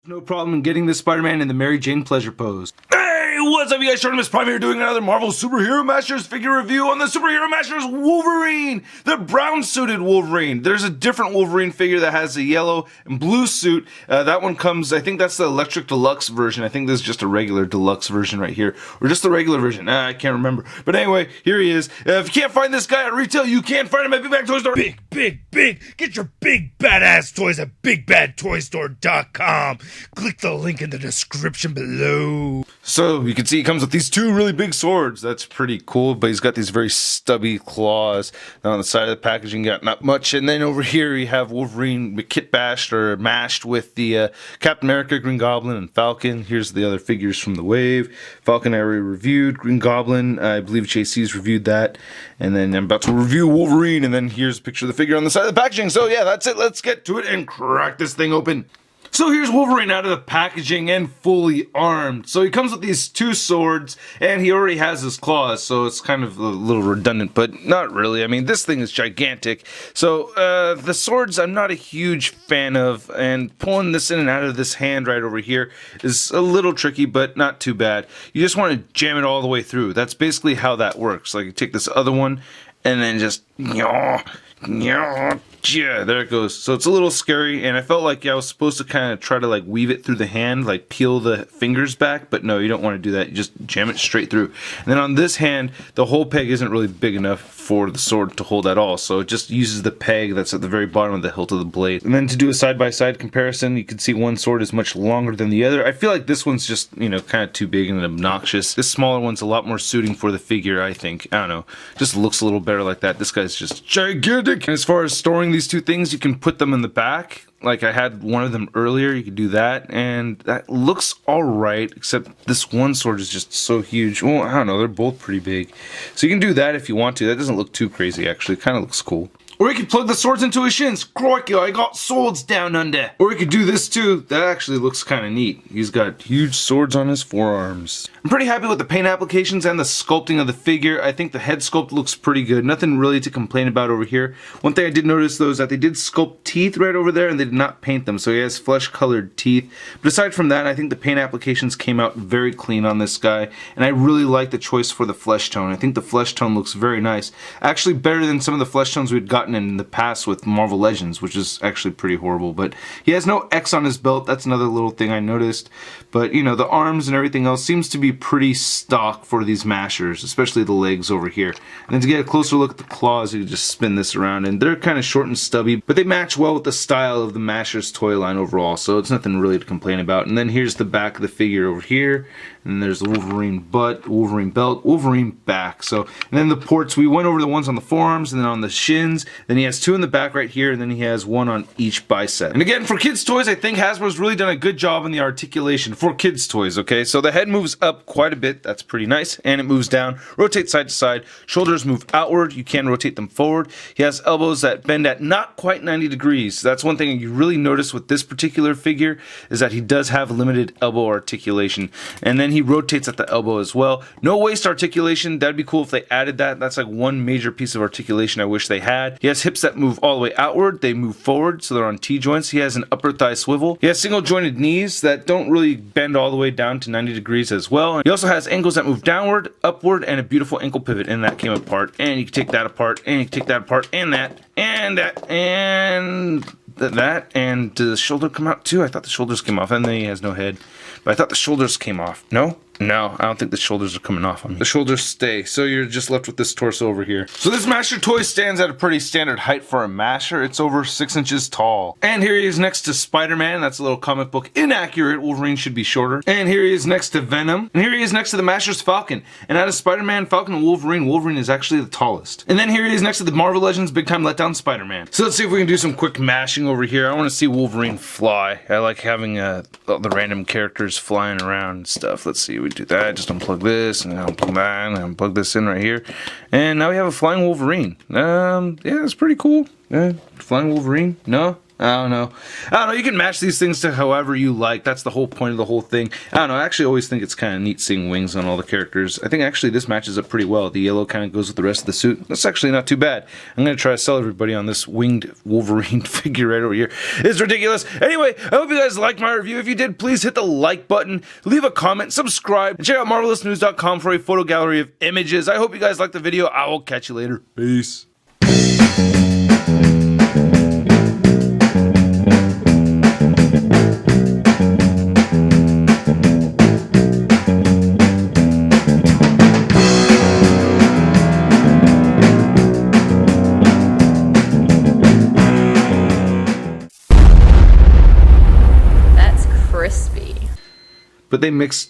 No problem in getting this Spider-Man in the Mary Jane pleasure pose. Hey, what's up you guys? Miss Prime here doing another Marvel Superhero Masters figure review on the Superhero Masters Wolverine! The brown-suited Wolverine. There's a different Wolverine figure that has a yellow and blue suit. That one comes, I think that's the Electric Deluxe version. I think this is just a regular Deluxe version right here. Or just the regular version. I can't remember. But anyway, here he is. If you can't find this guy at retail, you can find him at Big Bad Toy Store. Big! Get your big badass toys at BigBadToyStore.com. Click the link in the description below. So you can see he comes with these two really big swords. That's pretty cool, but he's got these very stubby claws. Now on the side of the packaging, got not much. And then over here you have Wolverine kit bashed or mashed with the Captain America, Green Goblin, and Falcon. Here's the other figures from the wave. Falcon I already reviewed. Green Goblin, I believe JC's reviewed that. And then I'm about to review Wolverine, and then here's a picture of the figure on the side of the packaging. So yeah, that's it. Let's get to it and crack this thing open. So here's Wolverine out of the packaging and fully armed. So he comes with these two swords, and he already has his claws, so it's kind of a little redundant, but not really. I mean, this thing is gigantic. So the swords I'm not a huge fan of, and pulling this in and out of this hand right over here is a little tricky, but not too bad. You just want to jam it all the way through. That's basically how that works. Like, you take this other one, and then just, yeah, there it goes. So it's a little scary, and I felt like I was supposed to kind of try to like weave it through the hand, like peel the fingers back, but no, you don't want to do that. You just jam it straight through. And then on this hand, the whole peg isn't really big enough for the sword to hold at all, so it just uses the peg that's at the very bottom of the hilt of the blade. And then to do a side-by-side comparison, you can see one sword is much longer than the other. I feel like this one's just, you know, kind of too big and obnoxious. This smaller one's a lot more suiting for the figure, I think. I don't know. Just looks a little better like that. This guy's just gigantic. And as far as storing these two things, you can put them in the back. Like I had one of them earlier, you could do that, and that looks alright, except this one sword is just so huge. Well, I don't know, they're both pretty big. So you can do that if you want to. That doesn't look too crazy, actually. It kind of looks cool. Or you could plug the swords into his shins. Crikey, I got swords down under. Or you could do this too. That actually looks kind of neat. He's got huge swords on his forearms. I'm pretty happy with the paint applications and the sculpting of the figure. I think the head sculpt looks pretty good. Nothing really to complain about over here. One thing I did notice though is that they did sculpt teeth right over there and they did not paint them. So he has flesh colored teeth. But aside from that, I think the paint applications came out very clean on this guy. And I really like the choice for the flesh tone. I think the flesh tone looks very nice. Actually better than some of the flesh tones we'd gotten in the past with Marvel Legends, which is actually pretty horrible. But he has no X on his belt. That's another little thing I noticed. But you know, the arms and everything else seems to be pretty stock for these mashers, especially the legs over here. And then to get a closer look at the claws, you can just spin this around, and they're kind of short and stubby, but they match well with the style of the Mashers toy line overall, so it's nothing really to complain about. And then here's the back of the figure over here, and there's the Wolverine butt, Wolverine belt, Wolverine back. So, and then the ports, we went over the ones on the forearms and then on the shins. Then he has two in the back right here, and then he has one on each bicep. And again, for kids' toys, I think Hasbro's really done a good job on the articulation for kids' toys, okay? So the head moves up quite a bit, that's pretty nice, and it moves down, rotates side to side, shoulders move outward, you can rotate them forward. He has elbows that bend at not quite 90 degrees. That's one thing you really notice with this particular figure, is that he does have limited elbow articulation. And then he rotates at the elbow as well. No waist articulation. That'd be cool if they added that. That's like one major piece of articulation I wish they had. He has hips that move all the way outward. They move forward, so they're on T-joints. He has an upper thigh swivel. He has single jointed knees that don't really bend all the way down to 90 degrees as well. He also has ankles that move downward, upward, and a beautiful ankle pivot, and that came apart. And you can take that apart, and you can take that apart, and that, and that, and that, and did the shoulder come out too? I thought the shoulders came off, and then he has no head. But I thought the shoulders came off. No? No, I don't think the shoulders are coming off on me. The shoulders stay, so you're just left with this torso over here. So this Masher toy stands at a pretty standard height for a Masher. It's over 6 inches tall. And here he is next to Spider-Man. That's a little comic book inaccurate. Wolverine should be shorter. And here he is next to Venom. And here he is next to the Masher's Falcon. And out of Spider-Man, Falcon, and Wolverine, Wolverine is actually the tallest. And then here he is next to the Marvel Legends Big Time Letdown Spider-Man. So let's see if we can do some quick mashing over here. I want to see Wolverine fly. I like having the random characters flying around and stuff. Let's see, we do that. Just unplug this, and unplug that, and unplug this in right here. And now we have a flying Wolverine. Yeah, it's pretty cool. Flying Wolverine? No? I don't know. You can match these things to however you like. That's the whole point of the whole thing. I don't know. I actually always think it's kind of neat seeing wings on all the characters. I think actually this matches up pretty well. The yellow kind of goes with the rest of the suit. That's actually not too bad. I'm going to try to sell everybody on this winged Wolverine figure right over here. It's ridiculous. Anyway, I hope you guys liked my review. If you did, please hit the like button, leave a comment, subscribe, and check out marvelousnews.com for a photo gallery of images. I hope you guys liked the video. I will catch you later. Peace. Crispy. But they mix